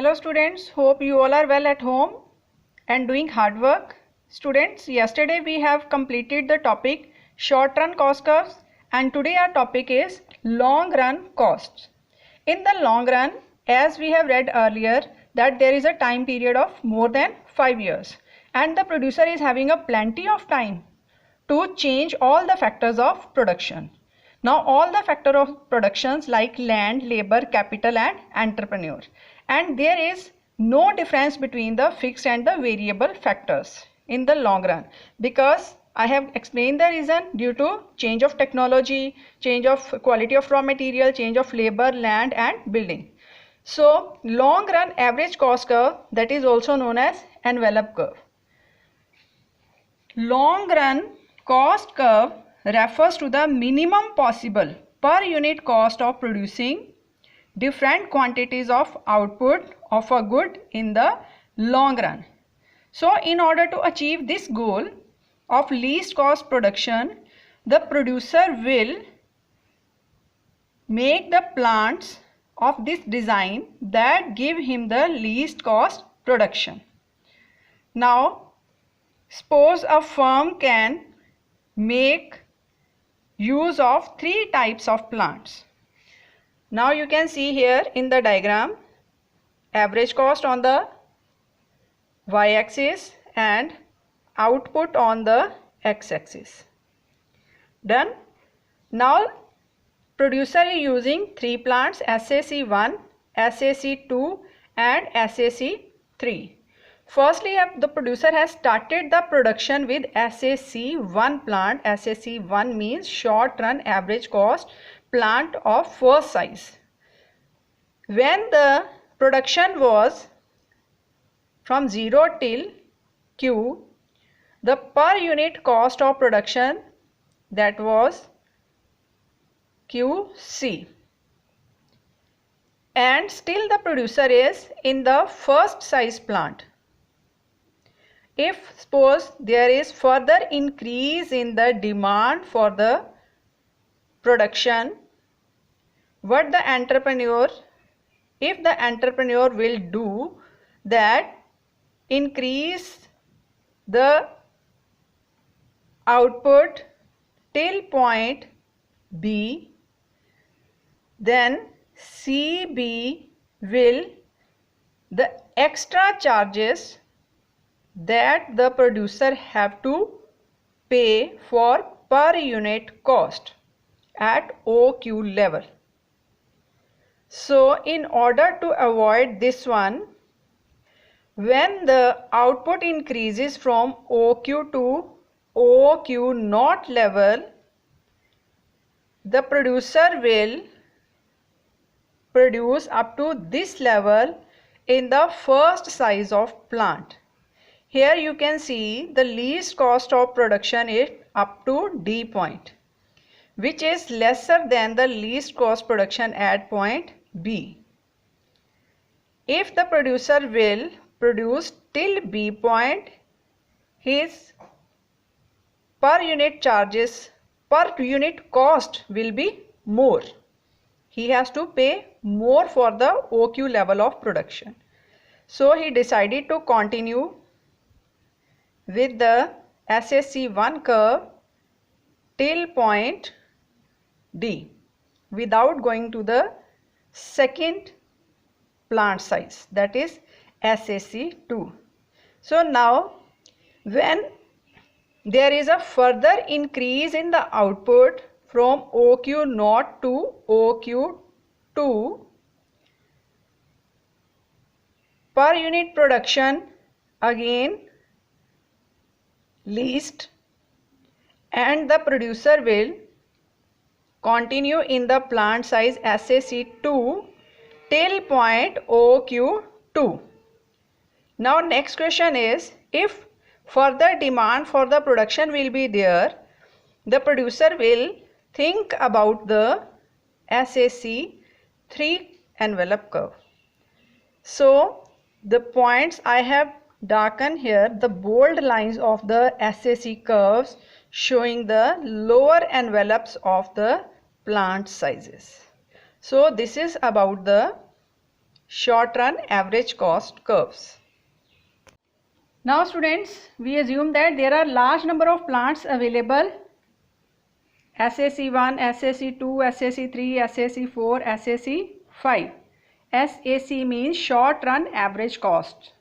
Hello students, hope you all are well at home and doing hard work. Students, yesterday we have completed the topic short run cost curves and today our topic is long run costs. In the long run, as we have read earlier, that there is a time period of more than 5 years and the producer is having a plenty of time to change all the factors of production. Now all the factor of productions like land, labor, capital and entrepreneur, and there is no difference between the fixed and the variable factors in the long run, because I have explained the reason due to change of technology, change of quality of raw material, change of labor, land and building. So long run average cost curve, that is also known as envelope curve. Long run cost curve refers to the minimum possible per unit cost of producing different quantities of output of a good in the long run. So in order to achieve this goal of least cost production, the producer will make the plants of this design that give him the least cost production. Now suppose a firm can make use of 3 types of plants. Now you can see here in the diagram average cost on the y-axis and output on the x-axis. Done. Now producer is using 3 plants, SAC1, SAC2 and SAC3. Firstly, the producer has started the production with SAC1 plant. SAC1 means short run average cost plant of first size. When the production was from 0 till Q, the per unit cost of production, that was QC. And still the producer is in the first size plant. If suppose there is further increase in the demand for the production, what the entrepreneur, if the entrepreneur will do that, increase the output till point B, then CB will, the extra charges that the producer have to pay for per unit cost at OQ level. So in order to avoid this one, when the output increases from OQ to OQ naught level, the producer will produce up to this level in the first size of plant. Here you can see the least cost of production is up to D point, which is lesser than the least cost production at point B. If the producer will produce till B point, his per unit charges, per unit cost will be more. He has to pay more for the OQ level of production. So he decided to continue with the SAC1 curve till point D without going to the second plant size, that is SAC2. So now when there is a further increase in the output from OQ naught to OQ2, per unit production again least, and the producer will continue in the plant size SAC2 till point OQ2. Now next question is, if further demand for the production will be there, the producer will think about the SAC3 envelope curve. So the points I have darken here, the bold lines of the SAC curves showing the lower envelopes of the plant sizes. So this is about the short run average cost curves. Now students, we assume that there are large number of plants available, SAC1, SAC2, SAC3, SAC4, SAC5. SAC means short run average cost.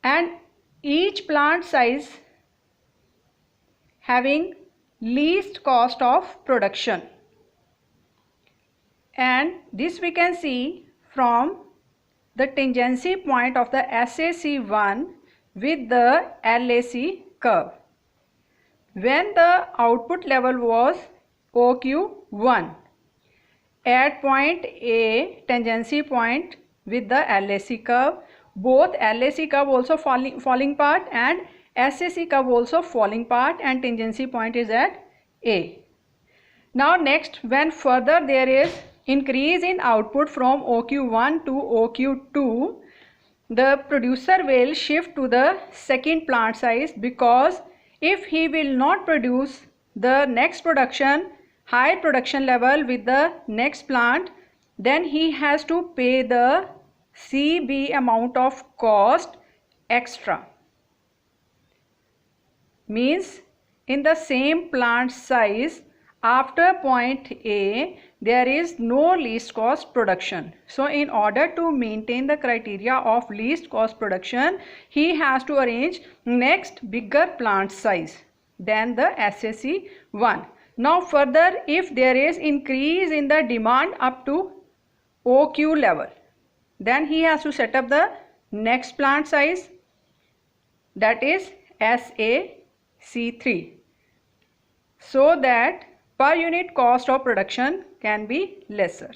And each plant size having least cost of production. And this we can see from the tangency point of the SAC1 with the LAC curve. When the output level was OQ1 at point A, tangency point with the LAC curve, both LAC curve also falling part and SAC curve also falling part, and tangency point is at A. Now next, when further there is increase in output from OQ1 to OQ2, the producer will shift to the second plant size, because if he will not produce the next production, high production level with the next plant, then he has to pay the CB amount of cost extra. Means in the same plant size, after point A, there is no least cost production. So in order to maintain the criteria of least cost production, he has to arrange next bigger plant size than the SAC1. Now further, if there is increase in the demand up to OQ level, then he has to set up the next plant size, that is SAC3, so that per unit cost of production can be lesser.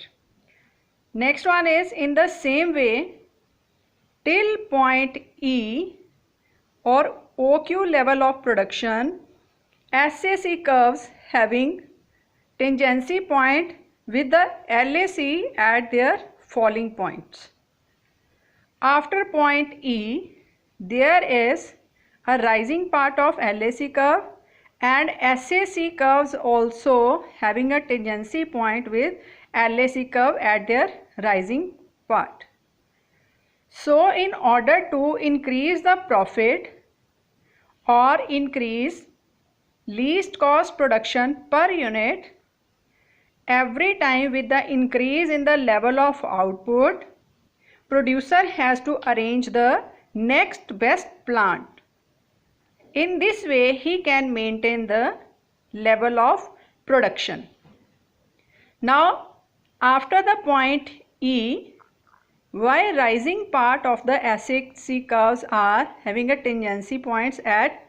Next one is, in the same way, till point E or OQ level of production, SAC curves having tangency point with the LAC at their falling points. After point E, there is a rising part of LAC curve, and SAC curves also having a tangency point with LAC curve at their rising part. So in order to increase the profit or increase least cost production per unit, every time with the increase in the level of output, producer has to arrange the next best plant. In this way, he can maintain the level of production. Now, after the point E, why rising part of the SAC curves are having a tangency points at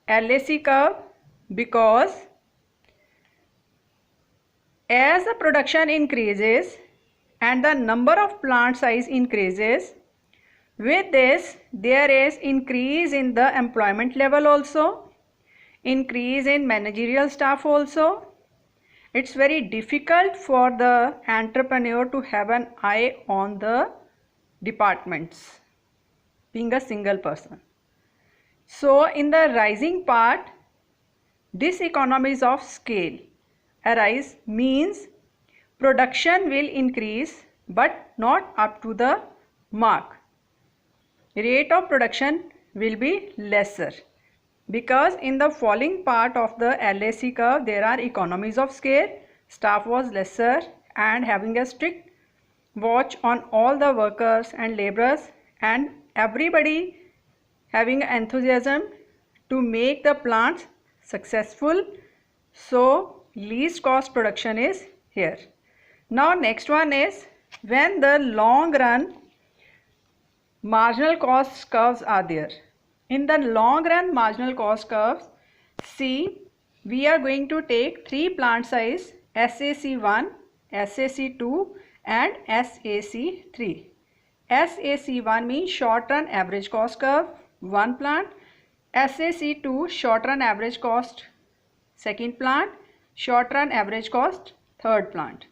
LAC curve? Because as the production increases and the number of plant size increases, with this there is increase in the employment level also, increase in managerial staff also. It's very difficult for the entrepreneur to have an eye on the departments, being a single person. So in the rising part, this economies of scale arise, means production will increase but not up to the mark. Rate of production will be lesser, because in the falling part of the LAC curve there are economies of scale, staff was lesser, and having a strict watch on all the workers and laborers, and everybody having enthusiasm to make the plants successful. So least cost production is here. Now next one is, when the long run marginal cost curves are there. In the long run marginal cost curves, see, we are going to take three plant size, SAC1, SAC2 and SAC3. SAC1 means short run average cost curve, one plant. SAC2 short run average cost, second plant. Short run average cost, third plant.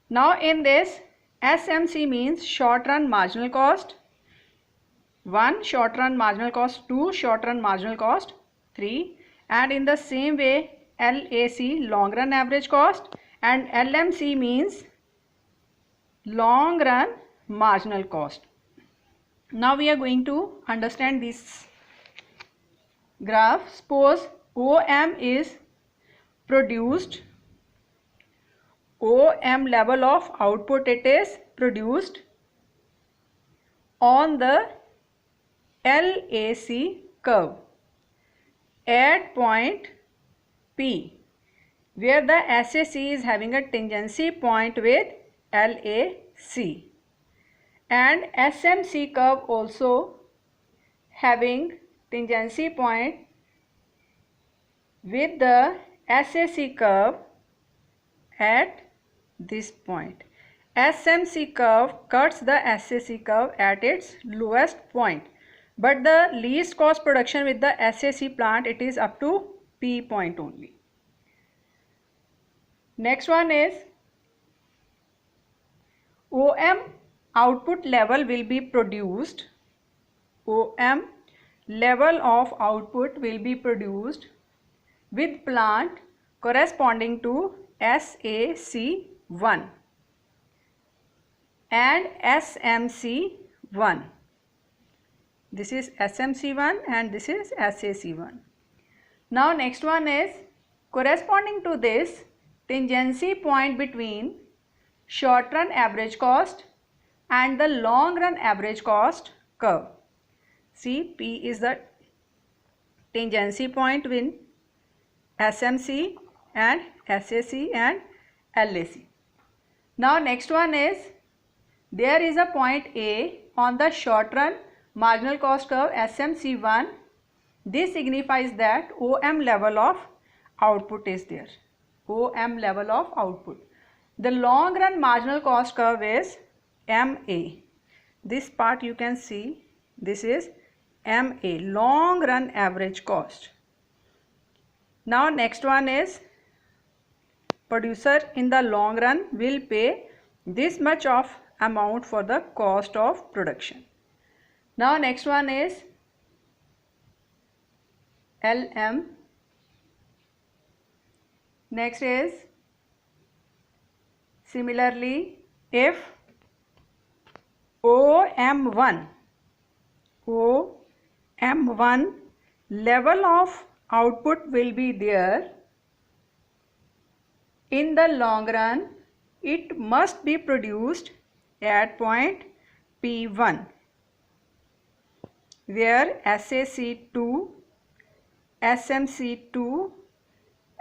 Now in this, SMC means short run marginal cost, 1 short run marginal cost, 2 short run marginal cost, 3, and in the same way LAC long run average cost, and LMC means long run marginal cost. Now we are going to understand this graph. Suppose OM is produced, OM level of output, it is produced on the LAC curve at point P, where the SAC is having a tangency point with LAC, and SMC curve also having tangency point with the SAC curve at this point. SMC curve cuts the SAC curve at its lowest point, but the least cost production with the SAC plant, it is up to P point only. Next one is OM output level will be produced, OM level of output will be produced with plant corresponding to SAC1 and SMC1. This is SMC1 and this is SAC1. Now next one is corresponding to this tangency point between short run average cost and the long run average cost curve. See, P is the tangency point with SMC and SAC and LAC. Now next one is, there is a point A on the short run marginal cost curve SMC1. This signifies that OM level of output is there, OM level of output. The long run marginal cost curve is MA. This part you can see, this is MA, long run average cost. Now next one is, producer in the long run will pay this much of amount for the cost of production. Now next one is LM. Next is, similarly, if OM1 level of output will be there, in the long run it must be produced at point P1, where SAC2, SMC2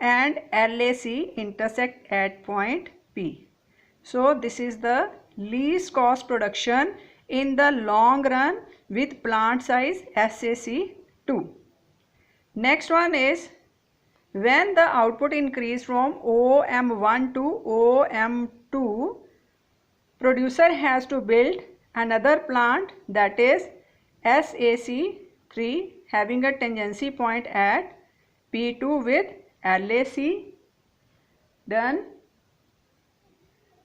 and LAC intersect at point P. So this is the least cost production in the long run with plant size SAC2. Next one is, when the output increase from OM1 to OM2, producer has to build another plant, that is SAC3, having a tangency point at P2 with LAC. Done.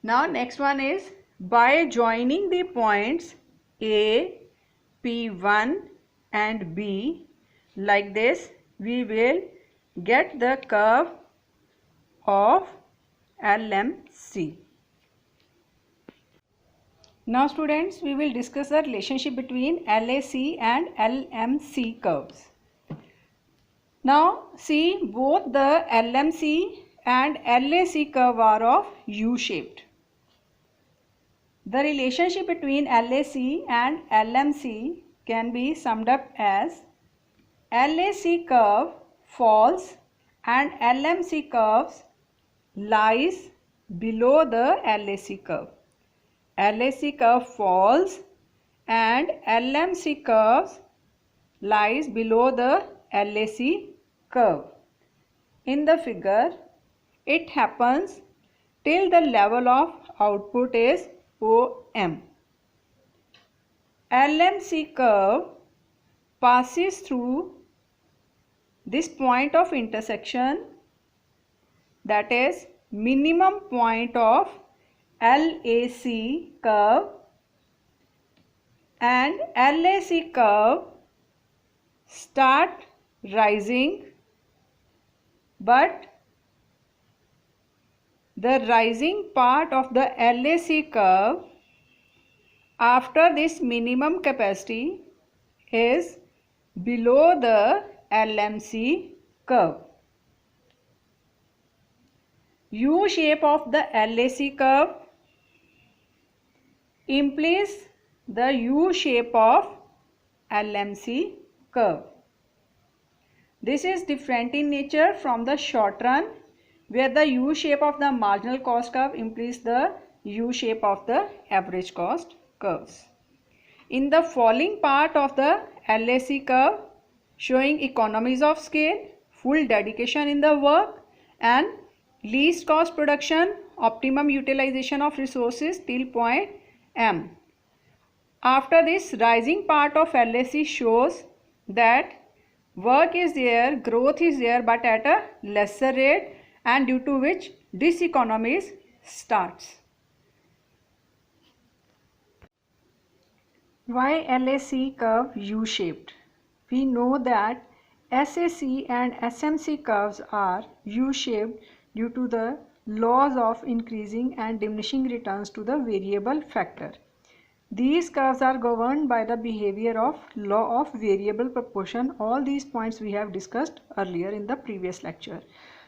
Now next one is, by joining the points A, P1 and B like this, we will get the curve of LMC. Now students, we will discuss the relationship between LAC and LMC curves. Now see, both the LMC and LAC curve are of U-shaped. The relationship between LAC and LMC can be summed up as, LAC curve falls and LMC curves lies below the LAC curve. LAC curve falls and LMC curves lies below the LAC curve. In the figure, it happens till the level of output is OM. LMC curve passes through this point of intersection, that is minimum point of LAC curve, and LAC curve start rising, but the rising part of the LAC curve after this minimum capacity is below the LMC curve. U shape of the LAC curve implies the U shape of LMC curve. This is different in nature from the short run, where the U shape of the marginal cost curve implies the U shape of the average cost curves. In the falling part of the LAC curve, showing economies of scale, full dedication in the work, and least cost production, optimum utilization of resources till point M. After this, rising part of LAC shows that work is there, growth is there, but at a lesser rate, and due to which diseconomies starts. Why LAC curve U-shaped? We know that SAC and SMC curves are U-shaped due to the laws of increasing and diminishing returns to the variable factor. These curves are governed by the behavior of law of variable proportion. All these points we have discussed earlier in the previous lecture.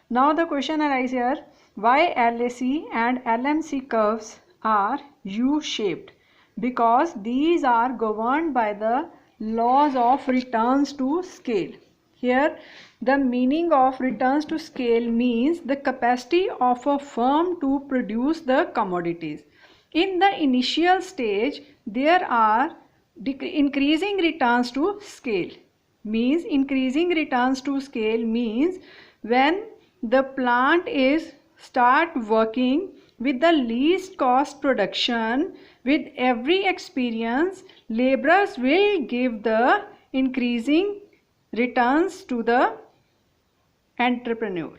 Now the question arises here, why LAC and LMC curves are U-shaped? Because these are governed by the laws of returns to scale. Here the meaning of returns to scale means the capacity of a firm to produce the commodities. In the initial stage, there are increasing returns to scale. Increasing returns to scale means when the plant is start working with the least cost production, with every experience, laborers will give the increasing returns to the entrepreneur.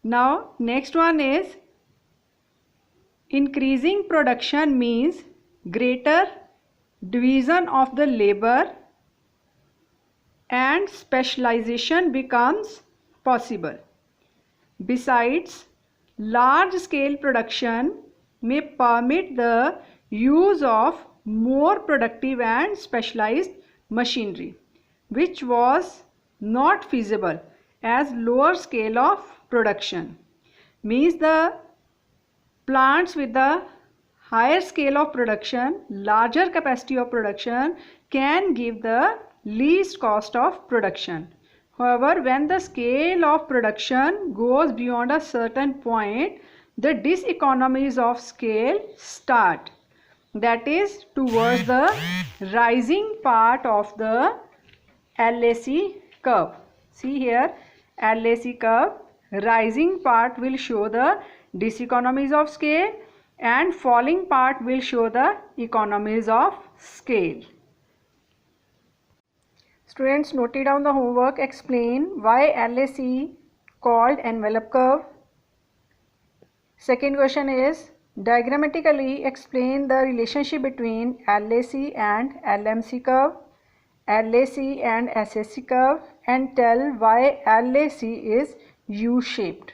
Now next one is increasing production means greater division of the labor and specialization becomes possible. Besides, large scale production may permit the use of more productive and specialized machinery, which was not feasible as lower scale of production. Means the plants with the higher scale of production, larger capacity of production can give the least cost of production. However, when the scale of production goes beyond a certain point, the diseconomies of scale start. That is towards the rising part of the LAC curve. See here, LAC curve, rising part will show the diseconomies of scale and falling part will show the economies of scale. Students, note down the homework. Explain why LAC called envelope curve. Second question is, diagrammatically explain the relationship between LAC and LMC curve, LAC and SAC curve, and tell why LAC is U-shaped.